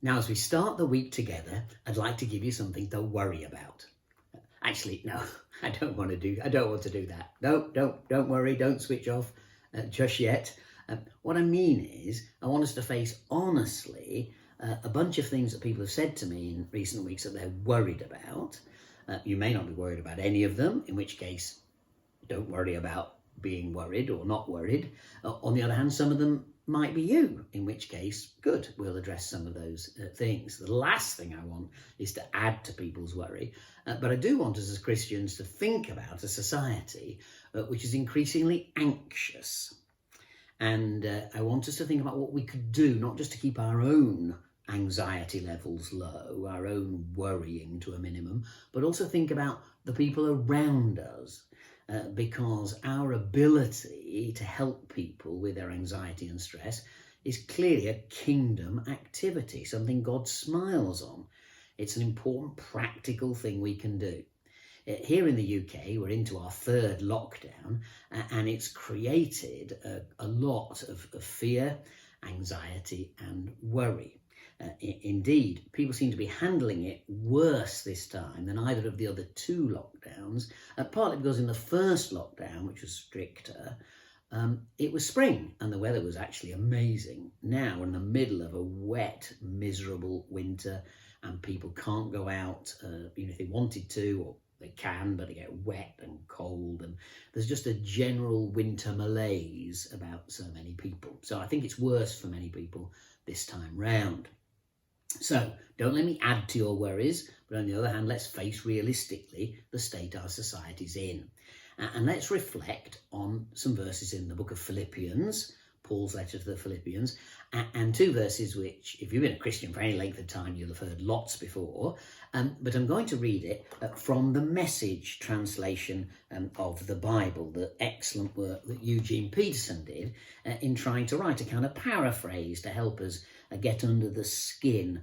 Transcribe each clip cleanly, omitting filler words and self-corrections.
Now, as we start the week together, I'd like to give you something to worry about. Actually, no, I don't want to do that. No, don't worry, don't switch off just yet. What I mean is, I want us to face honestly a bunch of things that people have said to me in recent weeks that they're worried about. You may not be worried about any of them, in which case, don't worry about being worried or not worried. On the other hand, some of them might be you, in which case, good, we'll address some of those things. The last thing I want is to add to people's worry, but I do want us as Christians to think about a society which is increasingly anxious. And I want us to think about what we could do, not just to keep our own anxiety levels low, our own worrying to a minimum, but also think about the people around us. Because our ability to help people with their anxiety and stress is clearly a kingdom activity, something God smiles on. It's an important practical thing we can do. Here in the UK, we're into our third lockdown, and it's created a lot of fear, anxiety and worry. Indeed, people seem to be handling it worse this time than either of the other two lockdowns, partly because in the first lockdown, which was stricter, it was spring and the weather was actually amazing. Now we're in the middle of a wet, miserable winter and people can't go out, even if they wanted to, or they can, but they get wet and cold, and there's just a general winter malaise about so many people. So I think it's worse for many people this time round. So don't let me add to your worries, but on the other hand, let's face realistically the state our society's in. And let's reflect on some verses in the book of Philippians, Paul's letter to the Philippians, and two verses which, if you've been a Christian for any length of time, you'll have heard lots before. But I'm going to read it from the Message translation of the Bible, the excellent work that Eugene Peterson did in trying to write a kind of paraphrase to help us get under the skin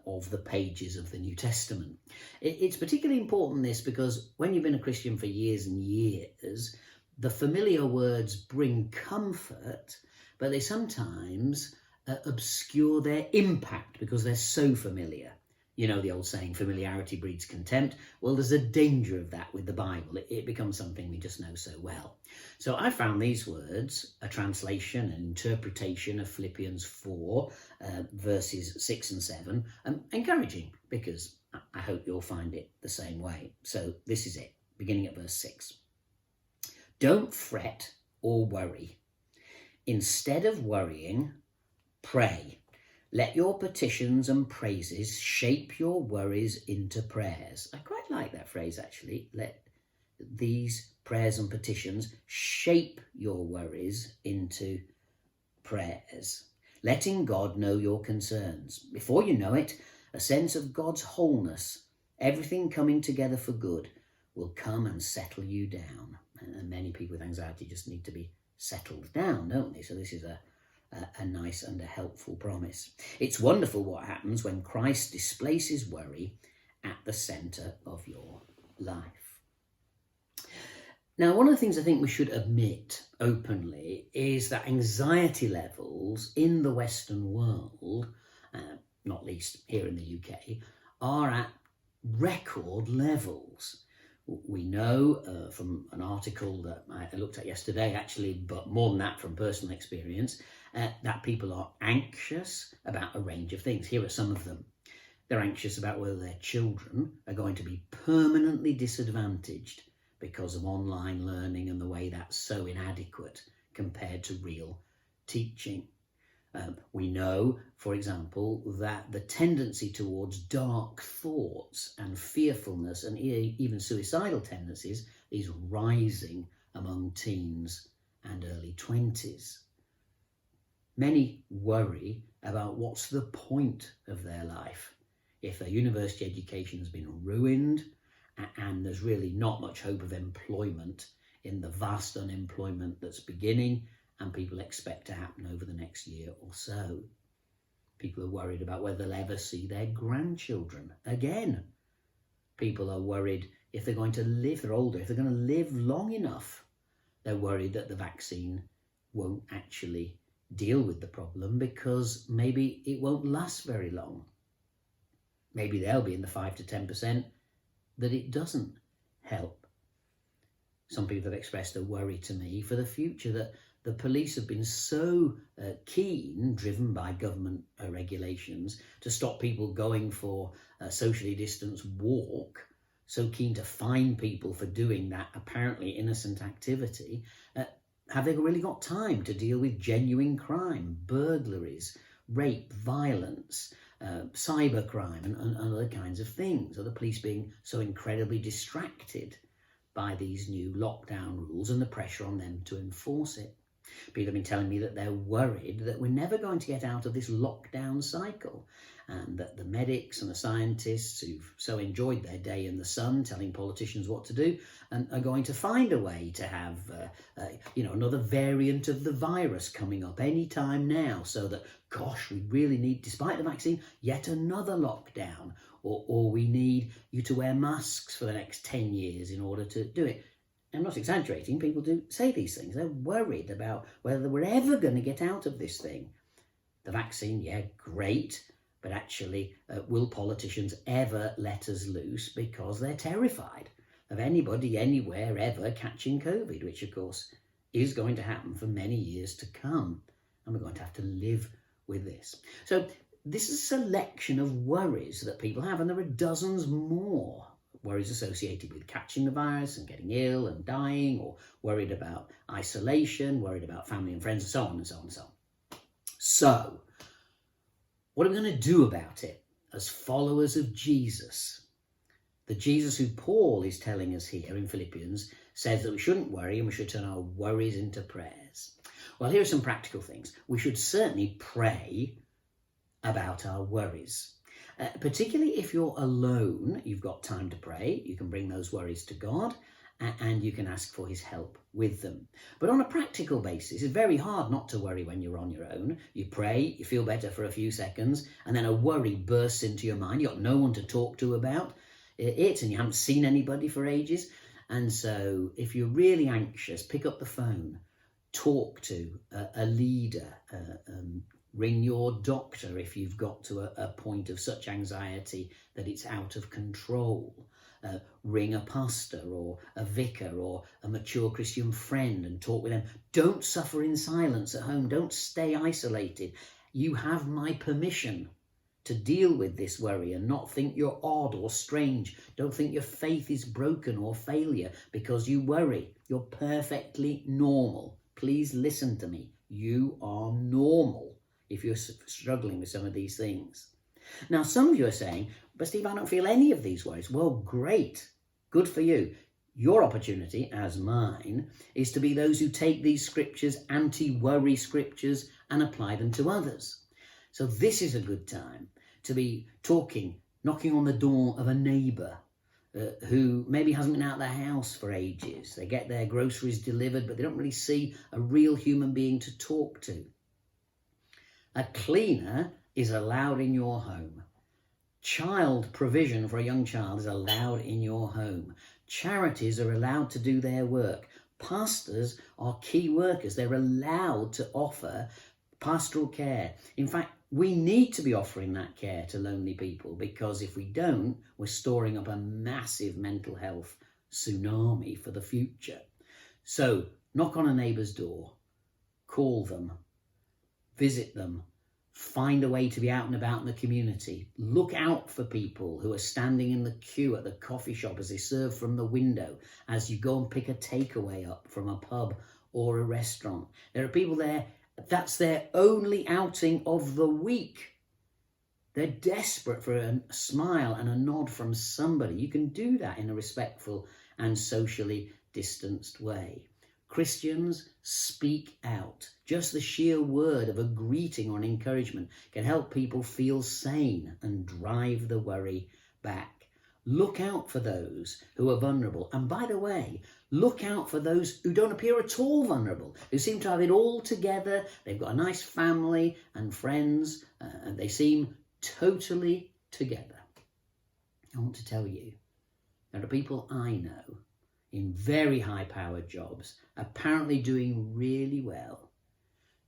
of the pages of the New Testament. It's particularly important, this, because when you've been a Christian for years and years, the familiar words bring comfort, but they sometimes obscure their impact because they're so familiar. You know the old saying, familiarity breeds contempt. Well, there's a danger of that with the Bible. It becomes something we just know so well. So I found these words, a translation and interpretation of Philippians 4, verses 6 and 7, encouraging, because I hope you'll find it the same way. So this is it, beginning at verse 6. Don't fret or worry. Instead of worrying, pray. Let your petitions and praises shape your worries into prayers. I quite like that phrase, actually. Let these prayers and petitions shape your worries into prayers. Letting God know your concerns. Before you know it, a sense of God's wholeness, everything coming together for good, will come and settle you down. And many people with anxiety just need to be settled down, don't they? So this is a nice and a helpful promise. It's wonderful what happens when Christ displaces worry at the centre of your life. Now, one of the things I think we should admit openly is that anxiety levels in the Western world, not least here in the UK, are at record levels. We know from an article that I looked at yesterday, actually, but more than that from personal experience, that people are anxious about a range of things. Here are some of them. They're anxious about whether their children are going to be permanently disadvantaged because of online learning and the way that's so inadequate compared to real teaching. We know, for example, that the tendency towards dark thoughts and fearfulness and even suicidal tendencies is rising among teens and early 20s. Many worry about what's the point of their life if their university education has been ruined and there's really not much hope of employment in the vast unemployment that's beginning and people expect to happen over the next year or so. People are worried about whether they'll ever see their grandchildren again. People are worried if they're going to live, they're older, if they're going to live long enough. They're worried that the vaccine won't actually deal with the problem because maybe it won't last very long. maybe they'll be in the 5 to 10% that it doesn't help. Some people have expressed a worry to me for the future that the police have been so keen, driven by government regulations, to stop people going for a socially distanced walk, so keen to fine people for doing that apparently innocent activity. Have they really got time to deal with genuine crime, burglaries, rape, violence, cybercrime and other kinds of things? Are the police being so incredibly distracted by these new lockdown rules and the pressure on them to enforce it? People have been telling me that they're worried that we're never going to get out of this lockdown cycle, and that the medics and the scientists who've so enjoyed their day in the sun telling politicians what to do and are going to find a way to have another variant of the virus coming up any time now, so that, gosh, we really need, despite the vaccine, yet another lockdown, or we need you to wear masks for the next 10 years in order to do it. I'm not exaggerating, people do say these things. They're worried about whether we're ever going to get out of this thing. The vaccine, yeah, great, but actually, will politicians ever let us loose, because they're terrified of anybody anywhere ever catching COVID, which of course is going to happen for many years to come, and we're going to have to live with this. So this is a selection of worries that people have, and there are dozens more. Worries associated with catching the virus and getting ill and dying, or worried about isolation, worried about family and friends, and so on and so on and so on. So, what are we going to do about it as followers of Jesus? The Jesus who Paul is telling us here in Philippians says that we shouldn't worry and we should turn our worries into prayers. Well, here are some practical things. We should certainly pray about our worries. Particularly if you're alone, you've got time to pray. You can bring those worries to God and you can ask for his help with them. But on a practical basis, it's very hard not to worry when you're on your own. You pray, you feel better for a few seconds, and then a worry bursts into your mind. You've got no one to talk to about it, and you haven't seen anybody for ages. And so if you're really anxious, pick up the phone, talk to a leader, ring your doctor if you've got to a point of such anxiety that it's out of control. Ring a pastor or a vicar or a mature Christian friend and talk with them. Don't suffer in silence at home. Don't stay isolated. You have my permission to deal with this worry and not think you're odd or strange. Don't think your faith is broken or failure because you worry. You're perfectly normal. Please listen to me. You are normal if you're struggling with some of these things. Now, some of you are saying, but Steve, I don't feel any of these worries. Well, great. Good for you. Your opportunity, as mine, is to be those who take these scriptures, anti-worry scriptures, and apply them to others. So this is a good time to be knocking on the door of a neighbour who maybe hasn't been out of their house for ages. They get their groceries delivered, but they don't really see a real human being to talk to. A cleaner is allowed in your home. Child provision for a young child is allowed in your home. Charities are allowed to do their work. Pastors are key workers. They're allowed to offer pastoral care. In fact, we need to be offering that care to lonely people, because if we don't, we're storing up a massive mental health tsunami for the future. So knock on a neighbour's door, call them, visit them, find a way to be out and about in the community. Look out for people who are standing in the queue at the coffee shop as they serve from the window, as you go and pick a takeaway up from a pub or a restaurant. There are people there, that's their only outing of the week. They're desperate for a smile and a nod from somebody. You can do that in a respectful and socially distanced way. Christians, speak out. Just the sheer word of a greeting or an encouragement can help people feel sane and drive the worry back. Look out for those who are vulnerable. And by the way, look out for those who don't appear at all vulnerable, who seem to have it all together. They've got a nice family and friends, and they seem totally together. I want to tell you, there are people I know in very high-powered jobs, apparently doing really well,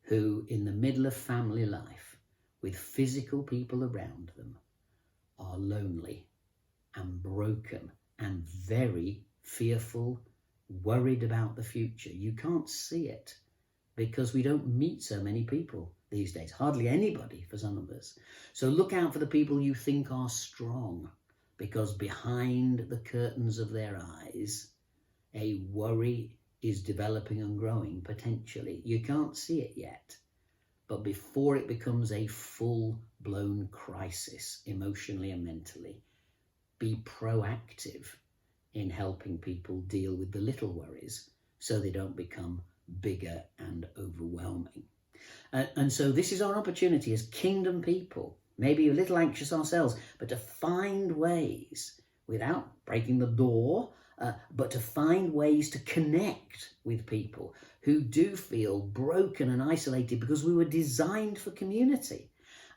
who in the middle of family life, with physical people around them, are lonely and broken and very fearful, worried about the future. You can't see it because we don't meet so many people these days, hardly anybody for some of us. So look out for the people you think are strong, because behind the curtains of their eyes, a worry is developing and growing potentially. You can't see it yet, but before it becomes a full-blown crisis emotionally and mentally, be proactive in helping people deal with the little worries so they don't become bigger and overwhelming. And so this is our opportunity as kingdom people, maybe a little anxious ourselves, but to find ways, without breaking the door, but to find ways to connect with people who do feel broken and isolated, because we were designed for community.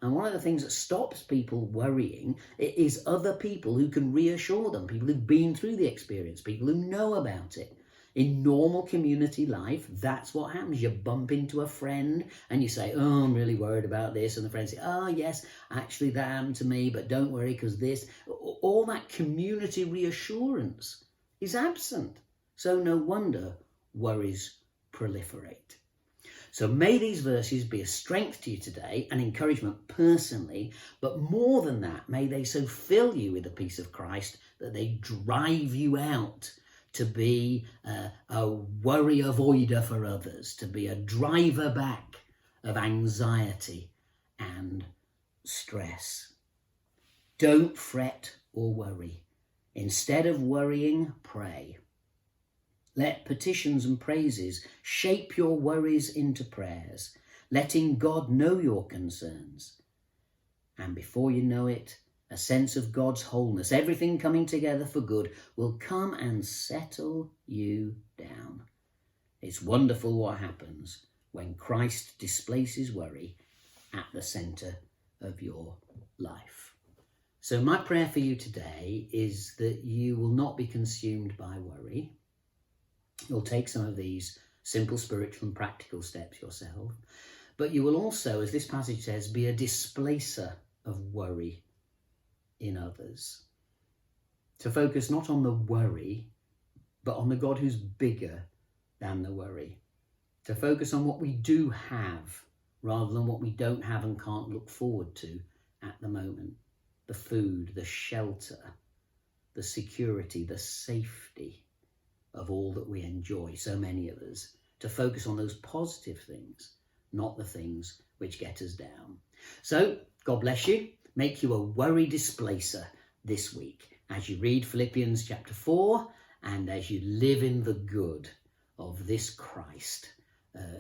And one of the things that stops people worrying is other people who can reassure them, people who've been through the experience, people who know about it. In normal community life, that's what happens. You bump into a friend and you say, oh, I'm really worried about this. And the friend says, oh, yes, actually that happened to me, but don't worry because this. All that community reassurance is absent. So no wonder worries proliferate. So may these verses be a strength to you today, an encouragement personally, but more than that, may they so fill you with the peace of Christ that they drive you out to be a worry avoider for others, to be a driver back of anxiety and stress. Don't fret or worry. Instead of worrying, pray. Let petitions and praises shape your worries into prayers, letting God know your concerns. And before you know it, a sense of God's wholeness, everything coming together for good, will come and settle you down. It's wonderful what happens when Christ displaces worry at the centre of your life. So my prayer for you today is that you will not be consumed by worry. You'll take some of these simple spiritual and practical steps yourself, but you will also, as this passage says, be a displacer of worry in others. To focus not on the worry, but on the God who's bigger than the worry. To focus on what we do have rather than what we don't have and can't look forward to at the moment. The food, the shelter, the security, the safety of all that we enjoy, so many of us. To focus on those positive things, not the things which get us down. So, God bless you. Make you a worry displacer this week as you read Philippians chapter 4 and as you live in the good of this Christ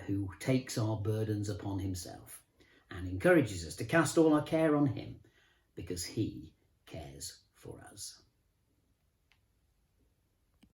who takes our burdens upon himself and encourages us to cast all our care on him because he cares for us.